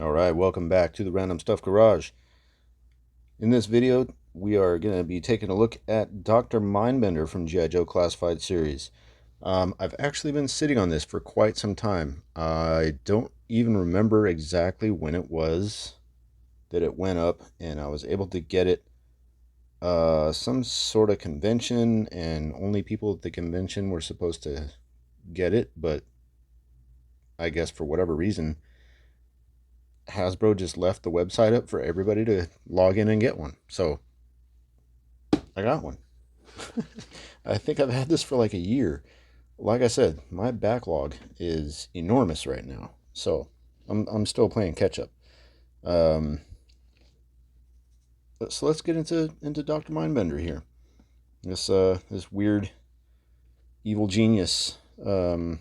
Alright, welcome back to the Random Stuff Garage. In this video, we are going to be taking a look at Dr. Mindbender from G.I. Joe Classified Series. I've actually been sitting on this for quite some time. I don't even remember exactly when it was that it went up, and I was able to get it some sort of convention, and only people at the convention were supposed to get it, but I guess for whatever reason, Hasbro just left the website up for everybody to log in and get one. So I got one. I think I've had this for like a year. Like I said, my backlog is enormous right now. So I'm still playing catch up. Um, so let's get into Dr. Mindbender here. This weird evil genius, well,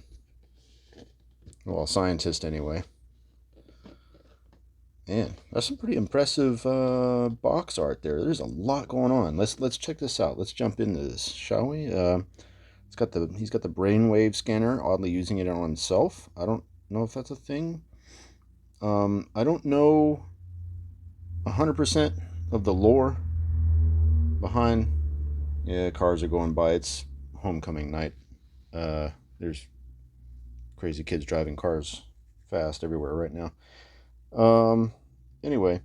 scientist anyway. Man, that's some pretty impressive box art there. There's a lot going on. Let's check this out. Let's jump into this, shall we? He's got the brainwave scanner, oddly using it on himself. I don't know if that's a thing. I don't know 100% of the lore behind. Yeah, cars are going by. It's homecoming night. There's crazy kids driving cars fast everywhere right now. Um, anyway,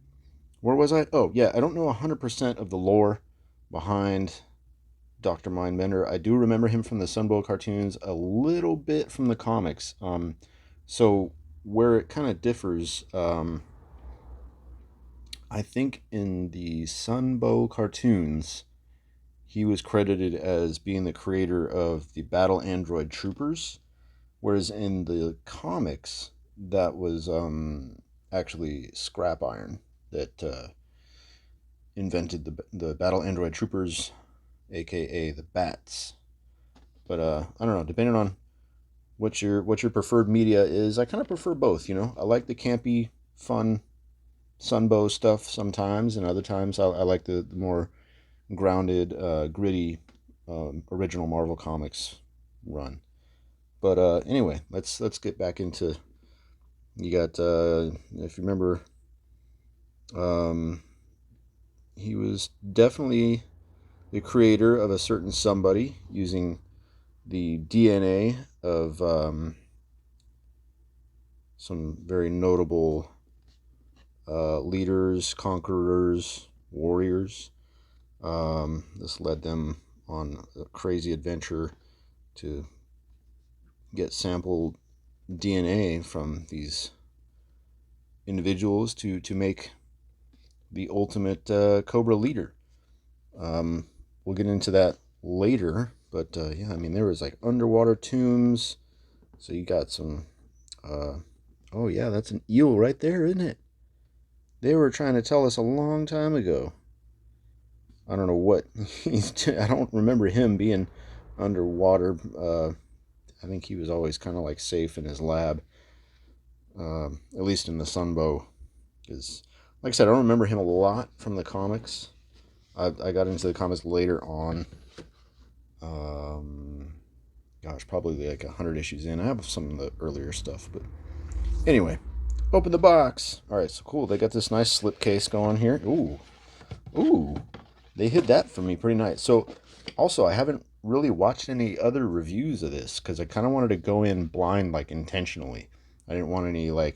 where was I? Oh, yeah, I don't know 100% of the lore behind Dr. Mindbender. I do remember him from the Sunbow cartoons, a little bit from the comics. So where it kind of differs, I think in the Sunbow cartoons, he was credited as being the creator of the Battle Android Troopers, whereas in the comics, that was actually Scrap Iron that invented the Battle Android Troopers, aka the Bats. But I don't know. Depending on what your preferred media is, I kind of prefer both. I like the campy, fun Sunbow stuff sometimes, and other times I like the more grounded, gritty, original Marvel Comics run. But anyway, let's get back into. You got if you remember, um, he was definitely the creator of a certain somebody using the DNA of some very notable leaders, conquerors, warriors. This led them on a crazy adventure to get sampled DNA from these individuals to make the ultimate Cobra leader. We'll get into that later, but yeah, I mean, there was like underwater tombs. So you got some. Oh, yeah, that's an eel right there, isn't it? They were trying to tell us a long time ago. I don't know what I don't remember him being underwater. I think he was always kind of like safe in his lab, at least in the Sunbow. Because, like I said, I don't remember him a lot from the comics. I got into the comics later on. Um, Gosh, probably like 100 issues in. I have some of the earlier stuff, but anyway, open the box. All right, so cool. They got this nice slipcase going here. Ooh, ooh, they hid that for me pretty nice. So, also, I haven't really watched any other reviews of this because I kind of wanted to go in blind, like intentionally. I didn't want any I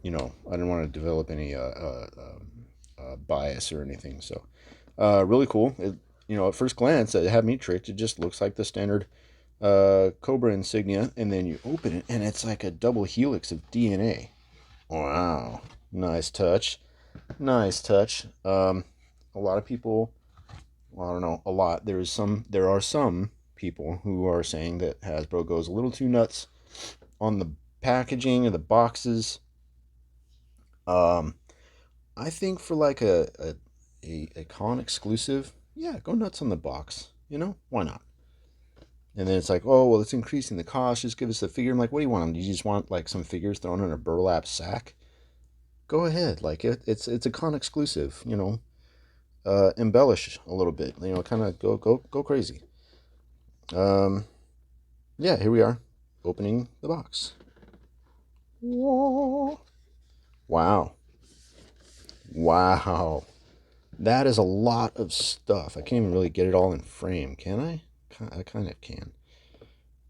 didn't want to develop any bias or anything. So, really cool. At first glance, it had me tricked. It just looks like the standard Cobra insignia, and then you open it, and it's like a double helix of DNA. Wow, nice touch, nice touch. A lot of people, well, I don't know, a lot. There are some people who are saying that Hasbro goes a little too nuts on the packaging of the boxes. Um, I think for like a con exclusive, yeah, go nuts on the box. Why not? And then it's like, oh well, it's increasing the cost. Just give us a figure. I'm like, what do you want? Do you just want like some figures thrown in a burlap sack? Go ahead. Like it's a con exclusive. Embellish a little bit. Kind of go crazy. Um, yeah, here we are, opening the box. Whoa. Wow. Wow. That is a lot of stuff. I can't even really get it all in frame, can I? I kind of can.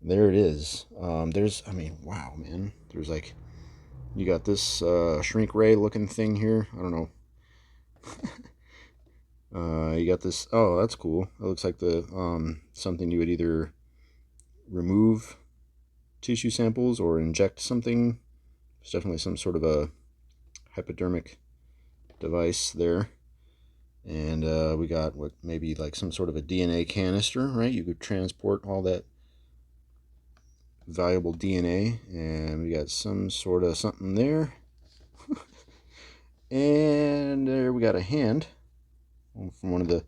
There it is. I mean, wow, man. There's like, you got this shrink ray looking thing here. I don't know. You got this. Oh, that's cool. It looks like the something you would either remove tissue samples or inject something. It's definitely some sort of a hypodermic device there. And we got what maybe like some sort of a DNA canister, right? You could transport all that valuable DNA, and we got some sort of something there. And there we got a hand from one of the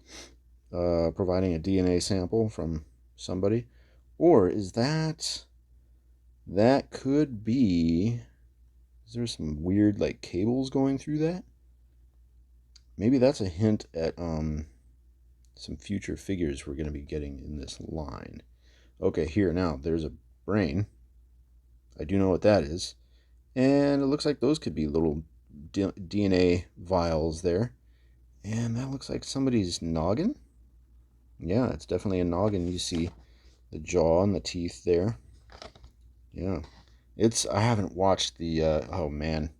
providing a DNA sample from somebody. Or is that could be, is there some weird like cables going through that? Maybe that's a hint at some future figures we're going to be getting in this line. Okay, here now there's a brain. I do know what that is. And it looks like those could be little DNA vials there. And that looks like somebody's noggin. Yeah, it's definitely a noggin. You see the jaw and the teeth there. Yeah. I haven't watched the, oh man,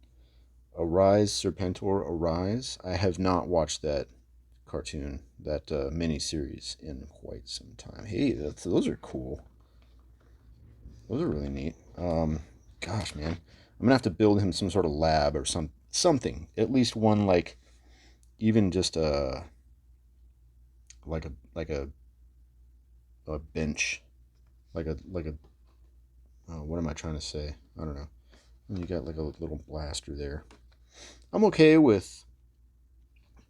Arise, Serpentor, Arise. I have not watched that cartoon, that mini series in quite some time. Hey, those are cool. Those are really neat. Gosh, man, I'm gonna have to build him some sort of lab or something. At least one like, even just a like a bench, like a what am I trying to say? I don't know. You got like a little blaster there. I'm okay with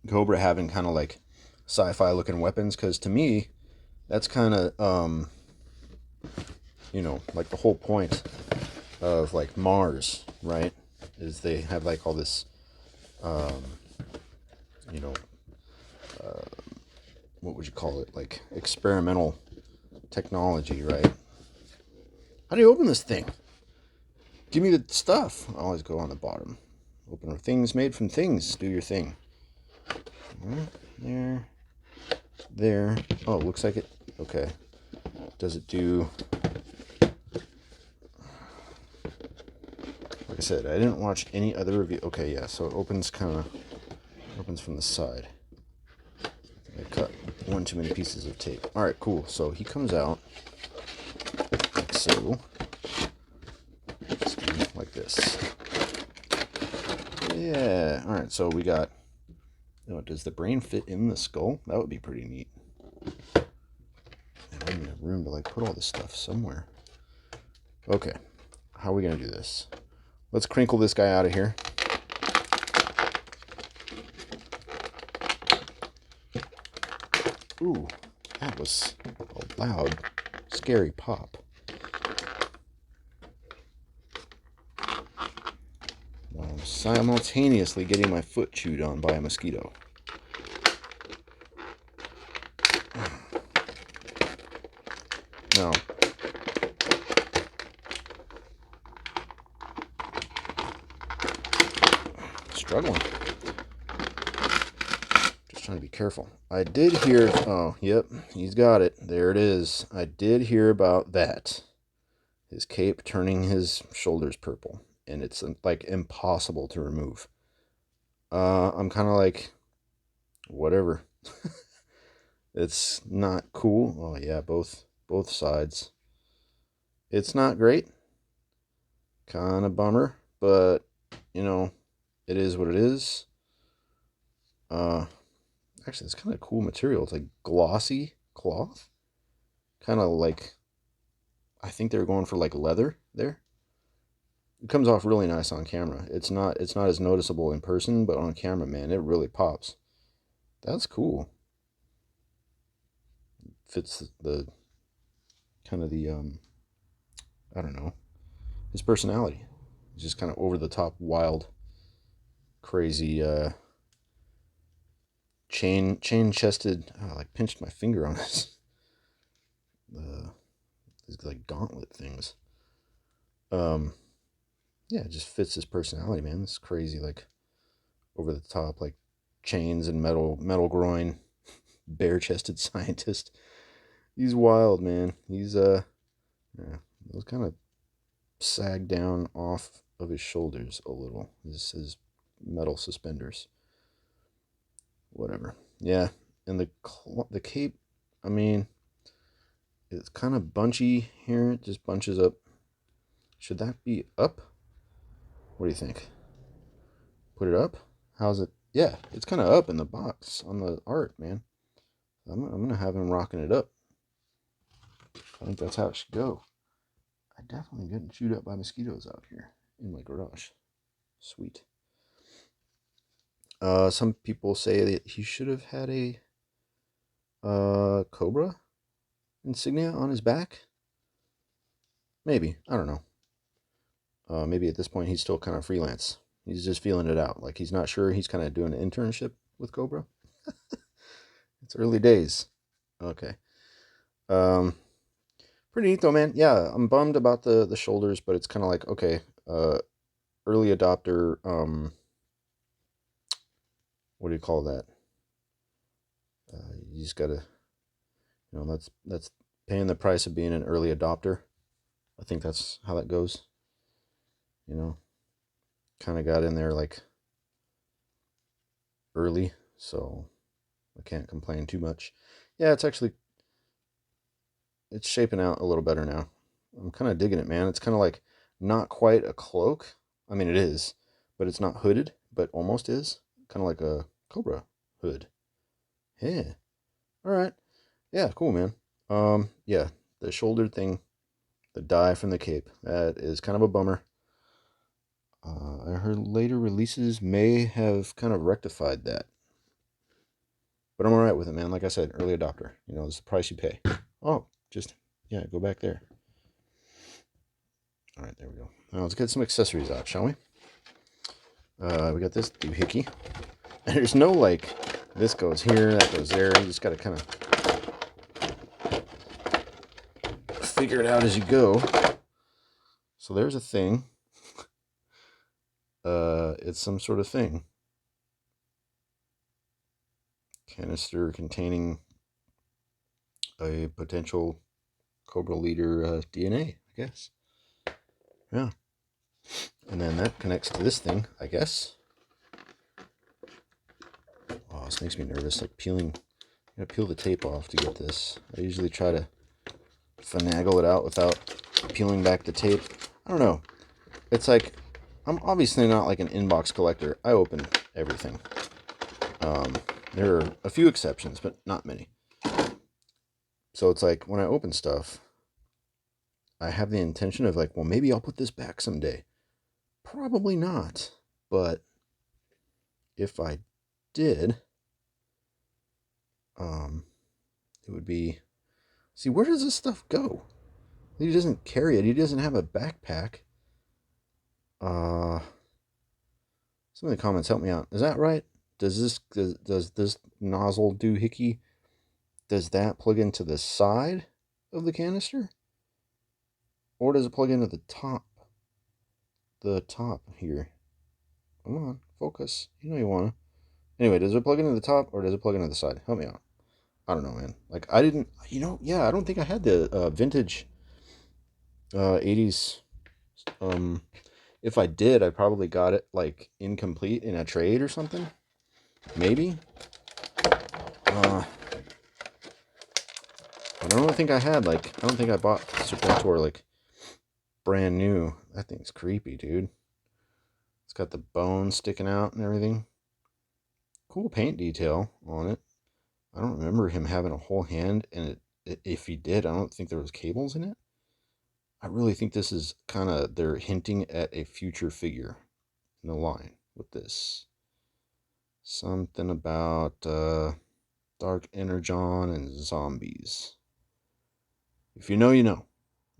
Cobra having kind of like sci-fi looking weapons because to me that's kind of like the whole point of like Mars, right? Is they have like all this um, you know what would you call it, like experimental technology, right? How do you open this thing? Give me the stuff. I always go on the bottom. Open things made from things. Do your thing. There. Oh, looks like it. Okay. Does it do? Like I said, I didn't watch any other review. Okay, yeah. So it opens from the side. I cut one too many pieces of tape. All right, cool. So he comes out like so. Like this. Yeah. All right. So we got. Oh, does the brain fit in the skull? That would be pretty neat. I need a room to like put all this stuff somewhere. Okay. How are we gonna do this? Let's crinkle this guy out of here. Ooh, that was a loud, scary pop. While I'm simultaneously getting my foot chewed on by a mosquito. No. Struggling. Just trying to be careful. I did hear... Oh, yep. He's got it. There it is. I did hear about that. His cape turning his shoulders purple. And it's like impossible to remove. I'm kind of like... Whatever. It's not cool. Oh, yeah. Both sides. It's not great. Kind of bummer. But, it is what it is. Actually, it's kind of cool material. It's like glossy cloth. Kind of like, I think they're going for like leather there. It comes off really nice on camera. It's not as noticeable in person, but on camera, man, it really pops. That's cool. Fits the kind of the I don't know, his personality. He's just kind of over the top, wild, crazy chain chested. Oh, I like pinched my finger on this. These like gauntlet things. Yeah, it just fits his personality, man. It's crazy, like over the top, like chains and metal groin, bare chested scientist. He's wild, man. He's yeah, those kind of sag down off of his shoulders a little. His metal suspenders, whatever. Yeah, and the cape, I mean, it's kind of bunchy here. It just bunches up. Should that be up? What do you think? Put it up? How's it? Yeah, it's kind of up in the box on the art, man. I'm gonna have him rocking it up. I think that's how it should go. I definitely getting chewed up by mosquitoes out here in my garage. Sweet. Some people say that he should have had a cobra insignia on his back. Maybe, I don't know. Maybe at this point he's still kind of freelance. He's just feeling it out. Like he's not sure. He's kind of doing an internship with Cobra. It's early days. Okay. Um, Pretty neat though, man. Yeah, I'm bummed about the shoulders, but it's kind of like okay, early adopter. What do you call that? You just gotta, that's paying the price of being an early adopter. I think that's how that goes. You know, kind of got in there like early, so I can't complain too much. Yeah, it's shaping out a little better now. I'm kind of digging it, man. It's kind of like not quite a cloak. I mean, it is, but it's not hooded, but almost is. Kind of like a cobra hood. Yeah. All right. Yeah, cool, man. Yeah, the shoulder thing, the dye from the cape, that is kind of a bummer. I heard later releases may have kind of rectified that. But I'm all right with it, man. Like I said, early adopter. It's the price you pay. Oh, yeah, go back there. All right, there we go. Now let's get some accessories out, shall we? We got this doohickey. And there's no like, this goes here, that goes there. You just got to kind of figure it out as you go. So there's a thing. It's some sort of thing. Canister containing a potential Cobra leader DNA, I guess. Yeah. And then that connects to this thing, I guess. Oh, this makes me nervous. Like peeling. I gotta peel the tape off to get this. I usually try to finagle it out without peeling back the tape. I don't know. It's like, I'm obviously not like an inbox collector. I open everything. There are a few exceptions, but not many. So it's like when I open stuff, I have the intention of like, well, maybe I'll put this back someday. Probably not. But if I did, it would be, see, where does this stuff go? He doesn't carry it. He doesn't have a backpack. Some of the comments help me out. Is that right? Does this nozzle doohickey, does that plug into the side of the canister? Or does it plug into the top? The top here. Come on, focus. You know you wanna. Anyway, does it plug into the top or does it plug into the side? Help me out. I don't know, man. Like I didn't, yeah, I don't think I had the vintage 80s. If I did, I probably got it like incomplete in a trade or something. Maybe. I don't think I had I don't think I bought Serpentor like brand new. That thing's creepy, dude. It's got the bone sticking out and everything. Cool paint detail on it. I don't remember him having a whole hand, and if he did, I don't think there was cables in it. I really think this is kind of, they're hinting at a future figure in the line with this. Something about Dark Energon and zombies. If you know, you know.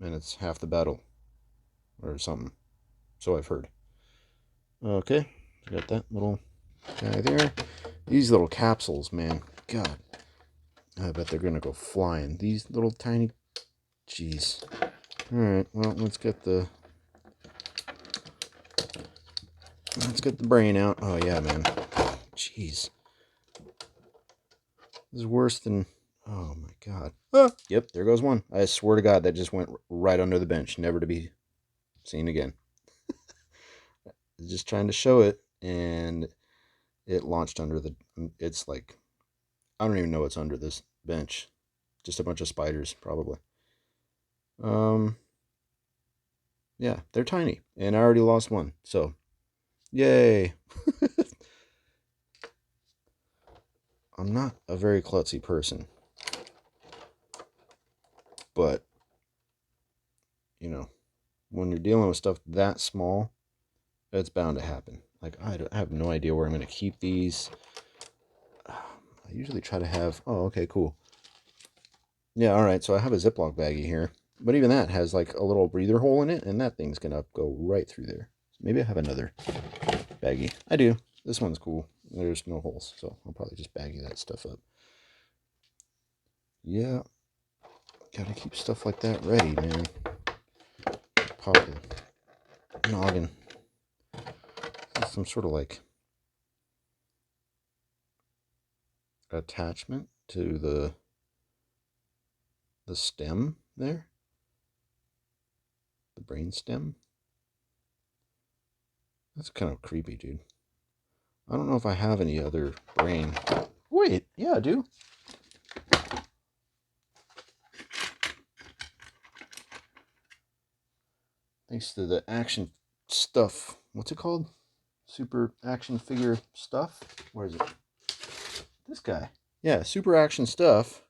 And it's half the battle. Or something. So I've heard. Okay. Got that little guy there. These little capsules, man. God. I bet they're going to go flying. These little tiny... Jeez. Alright, well, let's get the Let's get the brain out. Oh, yeah, man. Jeez. This is worse than... Oh, my God. Ah! Yep, there goes one. I swear to God, that just went right under the bench. Never to be seen again. Just trying to show it, and it launched under the... It's like... I don't even know what's under this bench. Just a bunch of spiders, probably. Yeah, they're tiny, and I already lost one, so yay. I'm not a very klutzy person, but you know, when you're dealing with stuff that small, it's bound to happen. Like, I have no idea where I'm going to keep these. I usually try to have... Oh, okay, cool. Yeah, all right, so I have a Ziploc baggie here, but even that has like a little breather hole in it, and that thing's going to go right through there. Maybe I have another baggie. I do. This one's cool. There's no holes, so I'll probably just baggie that stuff up. Yeah, gotta keep stuff like that ready, man. Pop the noggin. Some sort of like attachment to the stem there. The brain stem. That's kind of creepy, dude. I don't know if I have any other brain. Wait, yeah, I do. Thanks to the action stuff. What's it called? Super action figure stuff? Where is it? This guy. Yeah, super action stuff.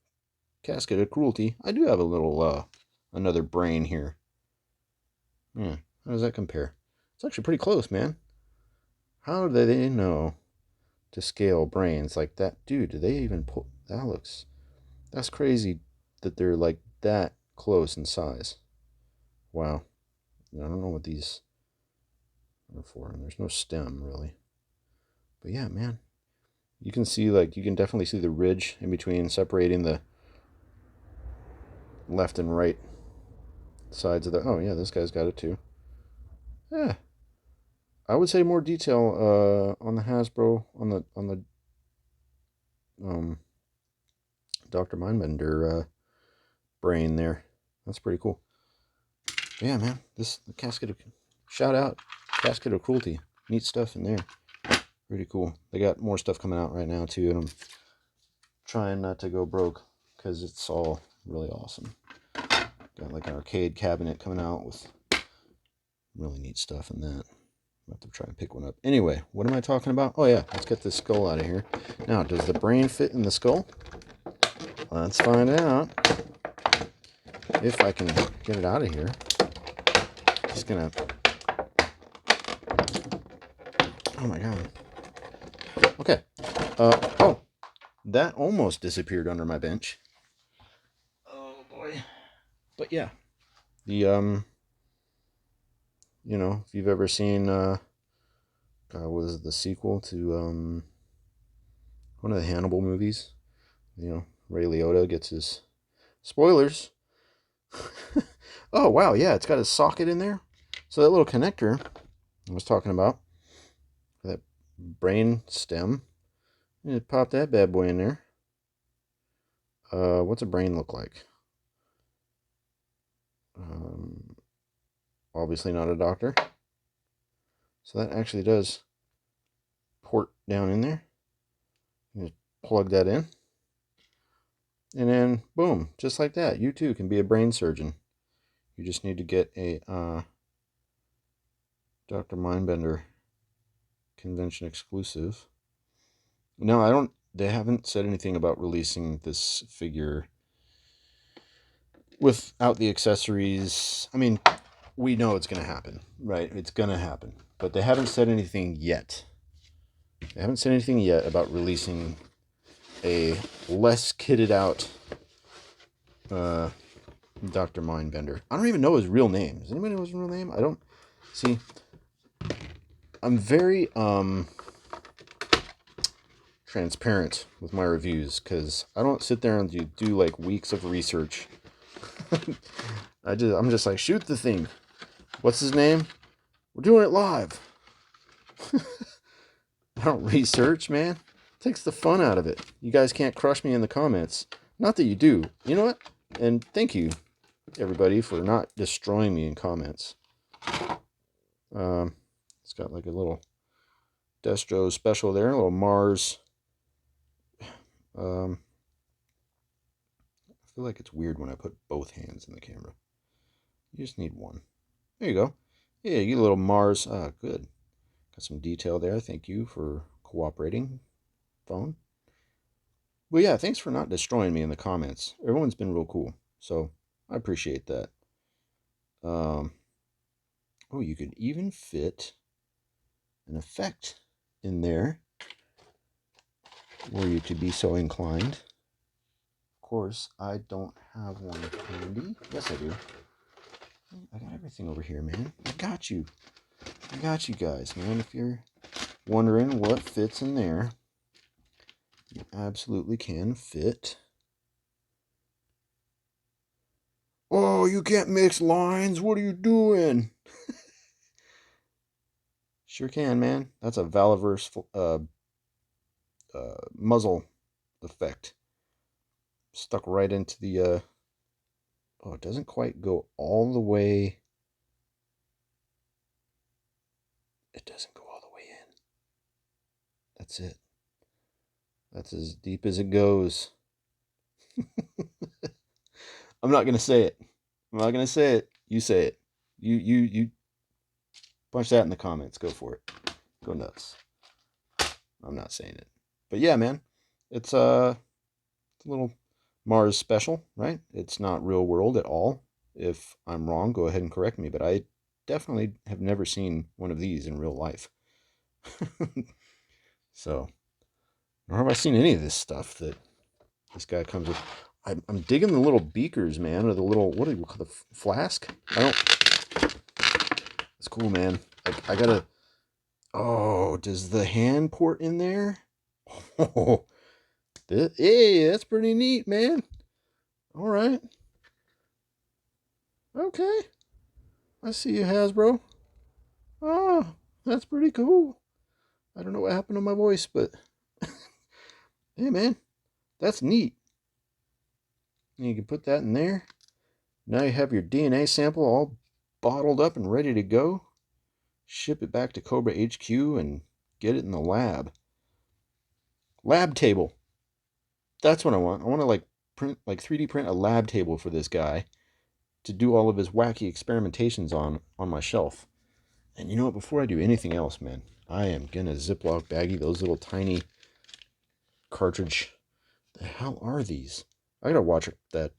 Casket of Cruelty. I do have a little, another brain here. Yeah, how does that compare? It's actually pretty close, man. How do they know to scale brains like that? Dude, do they even put... That's crazy that they're like that close in size. Wow. I don't know what these are for, and there's no stem, really. But yeah, man. You can see, like, you can definitely see the ridge in between separating the left and right sides of the... Oh, yeah, this guy's got it too. Yeah. I would say more detail on the Hasbro, on the Dr. Mindbender brain there. That's pretty cool. But yeah, man, this casket of... Shout out, Casket of Cruelty. Neat stuff in there. Pretty cool. They got more stuff coming out right now too, and I'm trying not to go broke because it's all really awesome. Got like an arcade cabinet coming out with really neat stuff in that. I'll have to try and pick one up. Anyway, what am I talking about? Oh yeah, let's get this skull out of here. Now, does the brain fit in the skull? Let's find out. If I can get it out of here. Just gonna... Oh my god. Okay. Oh, that almost disappeared under my bench. Oh boy. But yeah, the you know, if you've ever seen was the sequel to one of the Hannibal movies, you know, Ray Liotta gets his... Spoilers. Oh wow, yeah, it's got a socket in there. So that little connector I was talking about, that brain stem, you pop that bad boy in there. What's a brain look like? Obviously not a doctor. So that actually does port down in there. You just plug that in. And then, boom, just like that. You too can be a brain surgeon. You just need to get a Dr. Mindbender convention exclusive. No, I don't... They haven't said anything about releasing this figure without the accessories. I mean, we know it's going to happen, right? It's going to happen. But they haven't said anything yet. They haven't said anything yet about releasing a less kitted out Dr. Mindbender. I don't even know his real name. Does anybody know his real name? I don't... See, I'm very transparent with my reviews because I don't sit there and do like weeks of research. I'm just like, shoot the thing. What's his name? We're doing it live. I don't research, man. It takes the fun out of it. You guys can't crush me in the comments. Not that you do. You know what? And thank you, everybody, for not destroying me in comments. It's got like a little Destro special there, a little Mars. I feel like it's weird when I put both hands in the camera. You just need one. There you go. Yeah, you get a little Mars. Ah, good. Got some detail there. Thank you for cooperating, phone. Well, yeah, thanks for not destroying me in the comments. Everyone's been real cool, so I appreciate that. Oh, you could even fit an effect in there, were you to be so inclined. Of course, I don't have one handy. Yes, I do. I got everything over here, man. I got you. I got you guys, man. If you're wondering what fits in there, you absolutely can fit. Oh, you can't mix lines. What are you doing? Sure can, man. That's a Valaverse muzzle effect. Stuck right into the... oh, it doesn't quite go all the way. It doesn't go all the way in. That's it. That's as deep as it goes. I'm not going to say it. I'm not going to say it. You say it. You punch that in the comments. Go for it. Go nuts. I'm not saying it. But yeah, man. It's a little Mars special, right? It's not real world at all. If I'm wrong, go ahead and correct me, but I definitely have never seen one of these in real life. So, nor have I seen any of this stuff that this guy comes with. I'm digging the little beakers, man, or the little, what do you call the flask? It's cool, man. I gotta, oh, does the hand port in there? Oh, hey, that's pretty neat, man. All right. Okay. I see you, Hasbro. Oh, that's pretty cool. I don't know what happened to my voice, but hey, man, that's neat. You can put that in there. Now you have your DNA sample all bottled up and ready to go. Ship it back to Cobra HQ and get it in the lab. Lab table. That's what I want. I want to like 3D print a lab table for this guy to do all of his wacky experimentations on my shelf. And you know what? Before I do anything else, man, I am gonna Ziploc baggie those little tiny cartridge. The hell are these? I gotta watch that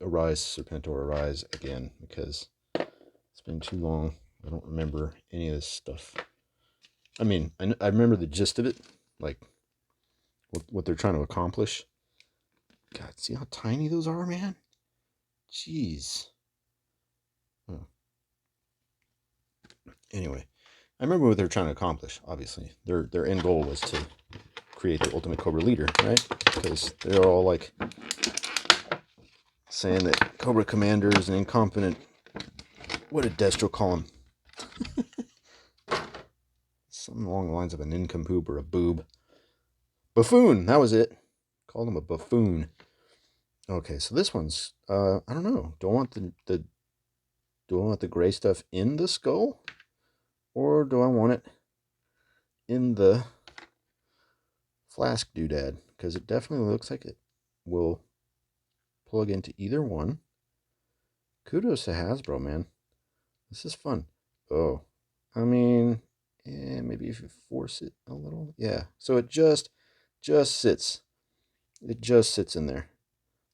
Arise Serpentor Arise again because it's been too long. I don't remember any of this stuff. I mean, I remember the gist of it, like what they're trying to accomplish. God, see how tiny those are, man? Jeez. Oh. Anyway, I remember what they're trying to accomplish. Obviously, their end goal was to create the ultimate Cobra leader, right? Because they're all like saying that Cobra Commander is an incompetent. What did Destro call him? Something along the lines of an nincompoop or a boob. Buffoon. That was it. Called him a buffoon. Okay, so this one's I don't know. Do I want the gray stuff in the skull, or do I want it in the flask doodad? Because it definitely looks like it will plug into either one. Kudos to Hasbro, man. This is fun. Oh, I mean, maybe if you force it a little, yeah. So it just sits. It just sits in there.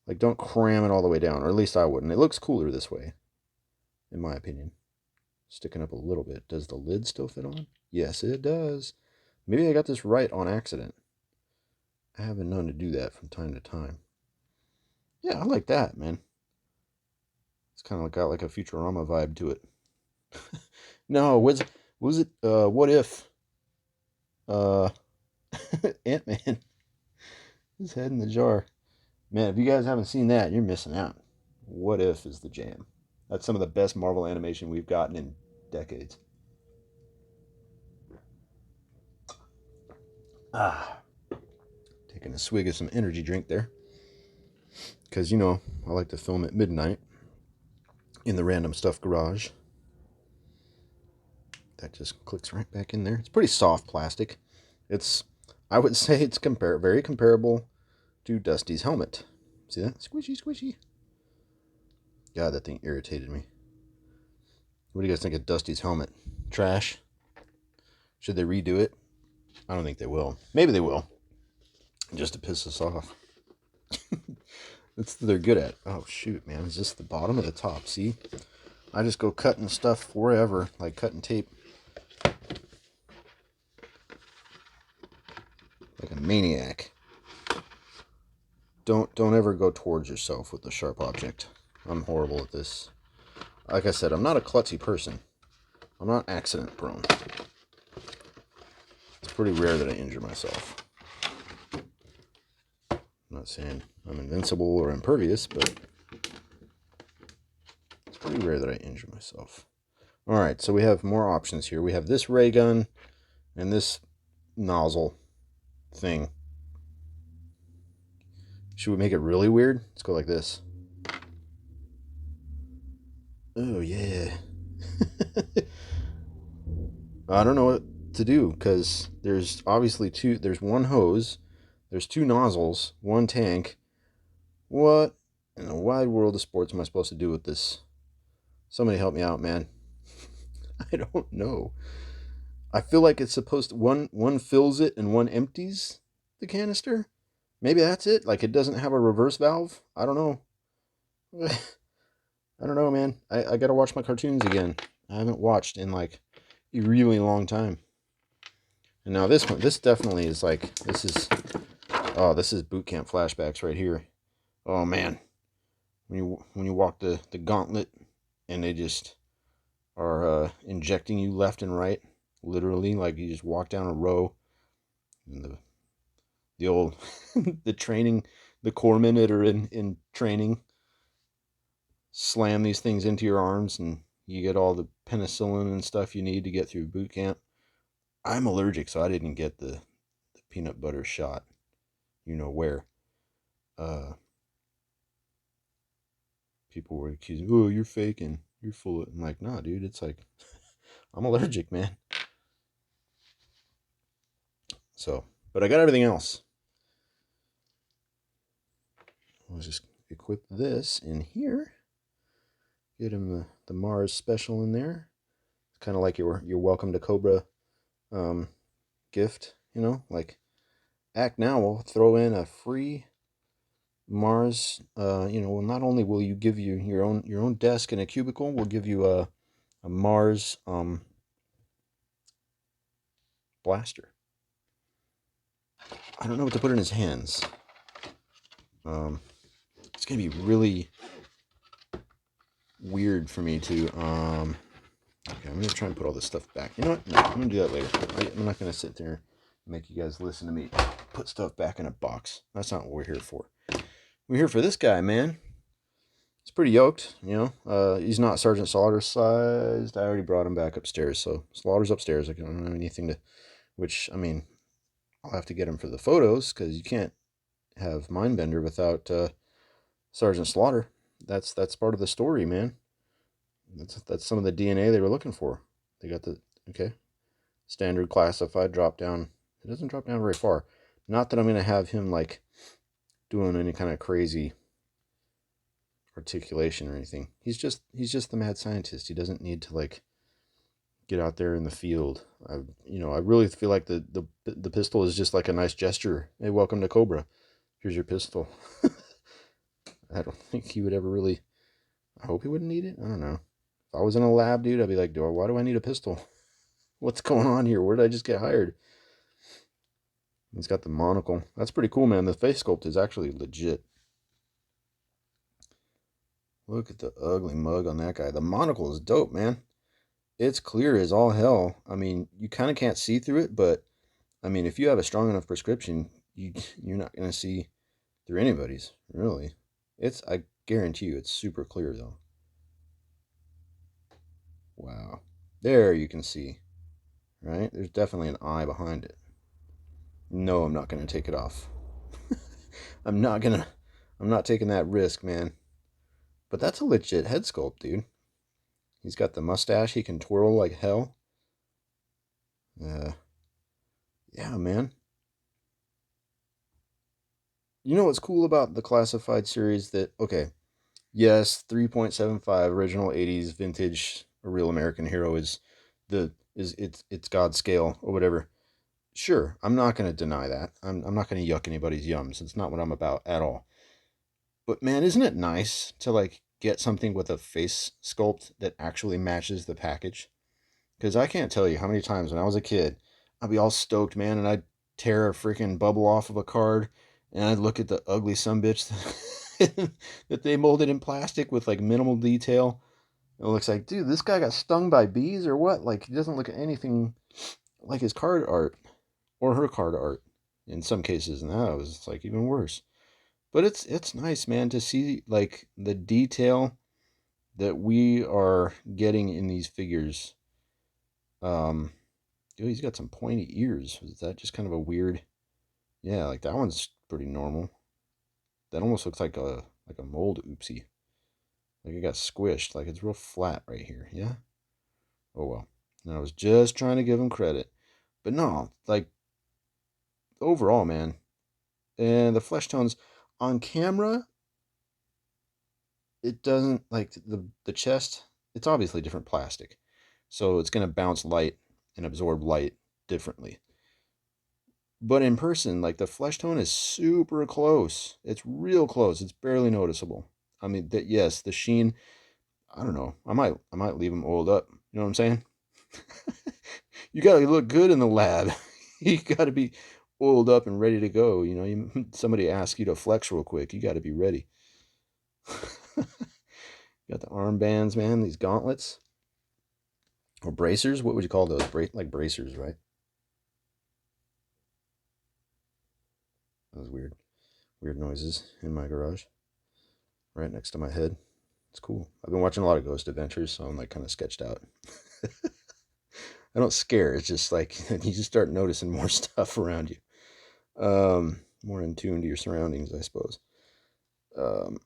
Like, don't cram it all the way down, or at least I wouldn't. It looks cooler this way, in my opinion. Sticking up a little bit. Does the lid still fit on? Yes, it does. Maybe I got this right on accident. I have been known to do that from time to time. Yeah, I like that, man. It's kind of got like a Futurama vibe to it. No, was it what if uh Ant-Man, his head in the jar. Man, if you guys haven't seen that, you're missing out. What if is the jam. That's some of the best Marvel animation we've gotten in decades. Ah, taking a swig of some energy drink there. Because, you know, I like to film at midnight in the random stuff garage. That just clicks right back in there. It's pretty soft plastic. I would say it's very comparable to Dusty's helmet. See that? Squishy, squishy. God, that thing irritated me. What do you guys think of Dusty's helmet? Trash? Should they redo it? I don't think they will. Maybe they will. Just to piss us off. That's what they're good at. Oh, shoot, man. Is this the bottom or the top? See? I just go cutting stuff forever. Like cutting tape. Like a maniac. Don't ever go towards yourself with a sharp object. I'm horrible at this. Like I said, I'm not a klutzy person. I'm not accident prone. It's pretty rare that I injure myself. I'm not saying I'm invincible or impervious, but it's pretty rare that I injure myself. Alright, so we have more options here. We have this ray gun and this nozzle thing. Should we make it really weird? Let's go like this. Oh, yeah. I don't know what to do because there's obviously there's one hose, there's two nozzles, one tank. What in the wide world of sports am I supposed to do with this? Somebody help me out, man. I don't know. I feel like it's supposed to one fills it and one empties the canister. Maybe that's it. Like it doesn't have a reverse valve. I don't know. I don't know, man. I gotta watch my cartoons again. I haven't watched in like a really long time. And now this one, this definitely is like this is boot camp flashbacks right here. Oh man, when you walk the gauntlet and they just are injecting you left and right, literally, like you just walk down a row. And the old the training, the corpsmen that are in training slam these things into your arms and you get all the penicillin and stuff you need to get through boot camp. I'm allergic, so I didn't get the peanut butter shot. You know where. Uh, People were accusing, oh, you're faking. You're full of. I'm like, nah, dude. It's like, I'm allergic, man. So, but I got everything else. Let's just equip this in here. Get him the Mars special in there. It's kind of like your welcome to Cobra gift, you know, like act now will throw in a free Mars. Well, not only will you give you your own desk and a cubicle, we'll give you a Mars blaster. I don't know what to put in his hands. It's gonna be really weird for me to okay, I'm gonna try and put all this stuff back. You know what? No, I'm gonna do that later. I'm not gonna sit there and make you guys listen to me put stuff back in a box. That's not what we're here for. We're here for this guy, man. He's pretty yoked, you know. He's not Sergeant Slaughter sized. I already brought him back upstairs, so Slaughter's upstairs. I don't have anything to, which I mean, I'll have to get him for the photos because you can't have Mindbender without Sergeant Slaughter. That's part of the story, man. That's some of the DNA they were looking for. They got the okay standard classified drop down. It doesn't drop down very far. Not that I'm gonna have him like doing any kind of crazy articulation or anything. He's just the mad scientist. He doesn't need to like get out there in the field. I really feel like the pistol is just like a nice gesture. Hey, welcome to Cobra. Here's your pistol. I don't think he would ever really. I hope he wouldn't need it. I don't know. If I was in a lab, dude, I'd be like, why do I need a pistol? What's going on here? Where did I just get hired? He's got the monocle. That's pretty cool, man. The face sculpt is actually legit. Look at the ugly mug on that guy. The monocle is dope, man. It's clear as all hell. I mean, you kind of can't see through it, but I mean, if you have a strong enough prescription, you're not going to see through anybody's, really. I guarantee you it's super clear though. Wow. There you can see, right? There's definitely an eye behind it. No, I'm not gonna take it off. I'm not gonna. I'm not taking that risk, man. But that's a legit head sculpt, dude. He's got the mustache. He can twirl like hell. Uh, yeah, man. You know what's cool about the classified series? That okay, yes, 3.75 original 80s vintage a real American hero it's God's scale or whatever. Sure, I'm not going to deny that. I'm not going to yuck anybody's yums. It's not what I'm about at all. But man, isn't it nice to like get something with a face sculpt that actually matches the package? Because I can't tell you how many times when I was a kid, I'd be all stoked, man, and I'd tear a freaking bubble off of a card, and I'd look at the ugly sumbitch that they molded in plastic with like minimal detail. It looks like, dude, this guy got stung by bees or what? Like, he doesn't look anything like his card art or her card art in some cases, and that was like even worse. But it's nice, man, to see like the detail that we are getting in these figures. Um, Dude, he's got some pointy ears. Is that just kind of a weird? Yeah, like that one's pretty normal. That almost looks like a mold oopsie. Like it got squished. Like it's real flat right here. Yeah. Oh well. And I was just trying to give him credit, but no, like overall, man, and the flesh tones on camera, it doesn't like the chest. It's obviously different plastic, so it's gonna bounce light and absorb light differently. But in person, like the flesh tone is super close. It's real close. It's barely noticeable. I mean, that yes, the sheen. I don't know. I might leave them oiled up. You know what I'm saying? You gotta look good in the lab. You gotta be oiled up and ready to go. You know, somebody asks you to flex real quick. You gotta be ready. Got the armbands, man. These gauntlets or bracers. What would you call those? Like bracers, right? That was weird. Weird noises in my garage, right next to my head. It's cool. I've been watching a lot of Ghost Adventures, so I'm like kind of sketched out. I don't scare. It's just like you just start noticing more stuff around you. More in tune to your surroundings, I suppose. Um,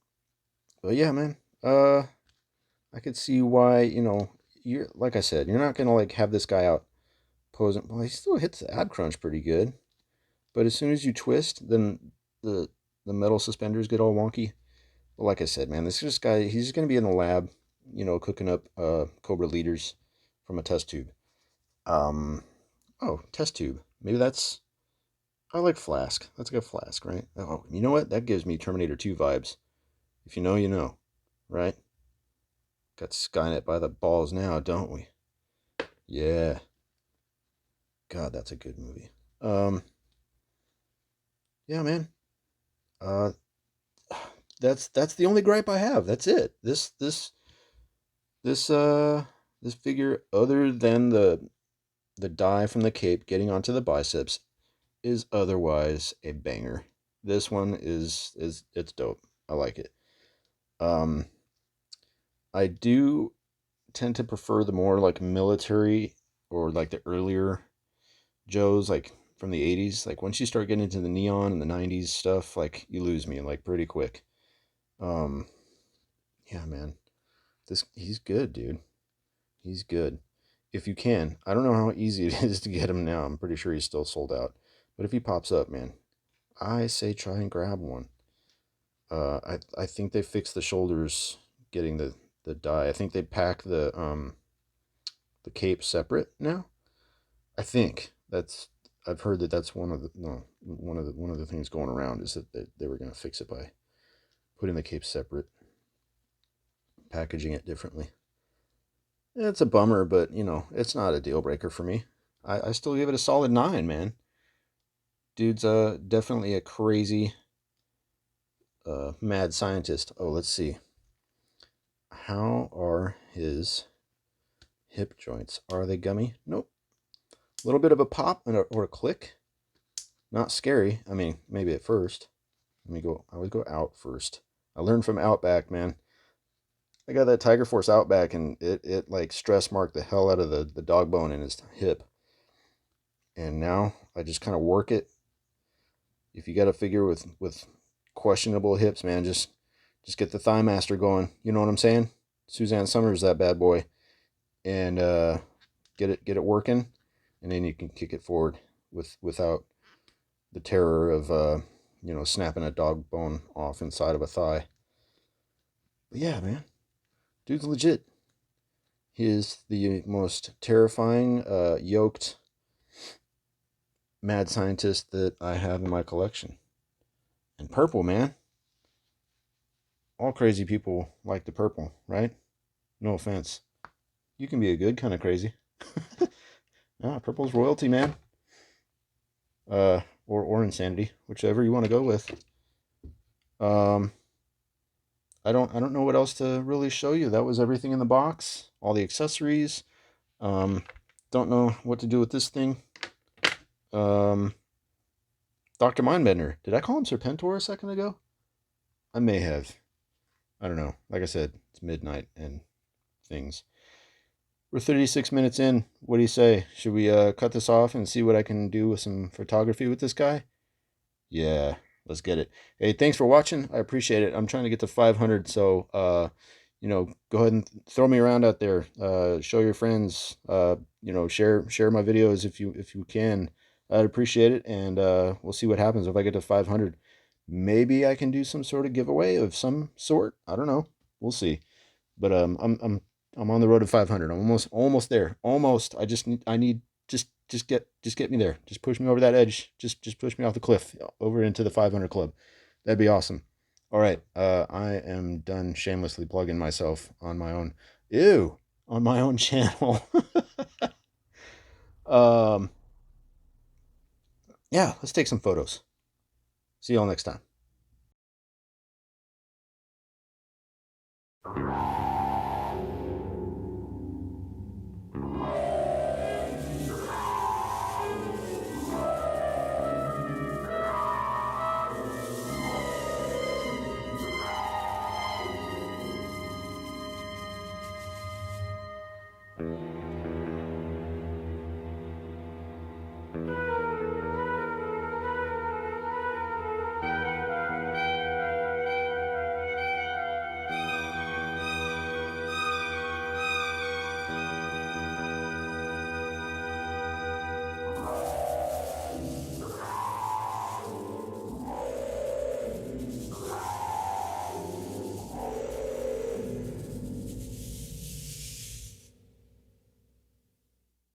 but yeah, man. I could see why you're like I said, you're not gonna like have this guy out posing. Well, he still hits the ab crunch pretty good, but as soon as you twist, then the the metal suspenders get all wonky. But like I said, man, this just guy, he's just gonna be in the lab, cooking up Cobra leaders from a test tube. Um, oh, test tube. Maybe that's. I like Flask. That's a good Flask, right? Oh, you know what? That gives me Terminator 2 vibes. If you know, you know, right? Got Skynet by the balls now, don't we? Yeah. God, that's a good movie. Um, yeah, man. Uh, that's the only gripe I have. That's it. This this figure, other than the dye from the cape getting onto the biceps, is otherwise a banger. This one is it's dope. I like it. Um, I do tend to prefer the more like military or like the earlier Joes, like from the 80s. Like once you start getting into the neon and the 90s stuff, like you lose me like pretty quick. Um, yeah, man. This he's good, dude. He's good. If you can, I don't know how easy it is to get him now. I'm pretty sure he's still sold out. But if he pops up, man, I say try and grab one. I think they fixed the shoulders getting the dye. I think they pack the cape separate now. I think that's I've heard that that's one of the no one of the things going around is that they were going to fix it by putting the cape separate, packaging it differently. It's a bummer, but it's not a deal breaker for me. I still give it a solid 9, man. Dude's definitely a crazy mad scientist. Oh, let's see. How are his hip joints? Are they gummy? Nope. A little bit of a pop or a click. Not scary. I mean, maybe at first. Let me go. I always go out first. I learned from Outback, man. I got that Tiger Force Outback, and it like stress marked the hell out of the dog bone in his hip. And now I just kind of work it if you got a figure with questionable hips, man, just get the Thigh Master going. You know what I'm saying? Suzanne Summers, that bad boy, and get it working, and then you can kick it forward without the terror of snapping a dog bone off inside of a thigh. But yeah, man, dude's legit. He is the most terrifying yoked mad scientist that I have in my collection. And purple, man. All crazy people like the purple, right? No offense. You can be a good kind of crazy. Purple's royalty, man. Or insanity, whichever you want to go with. Um, I don't know what else to really show you. That was everything in the box, all the accessories. Um, don't know what to do with this thing. Dr. Mindbender. Did I call him Serpentor a second ago? I may have. I don't know. Like I said, it's midnight and things. We're 36 minutes in. What do you say? Should we cut this off and see what I can do with some photography with this guy? Yeah, let's get it. Hey, thanks for watching. I appreciate it. I'm trying to get to 500, so go ahead and throw me around out there. Show your friends. Share my videos if you can. I'd appreciate it, and we'll see what happens if I get to 500. Maybe I can do some sort of giveaway of some sort. I don't know. We'll see. But I'm on the road to 500. I'm almost there. Almost. I need just get me there. Just push me over that edge. Just push me off the cliff over into the 500 club. That'd be awesome. All right. I am done shamelessly plugging myself on my own. Ew, on my own channel. um yeah, let's take some photos. See y'all next time.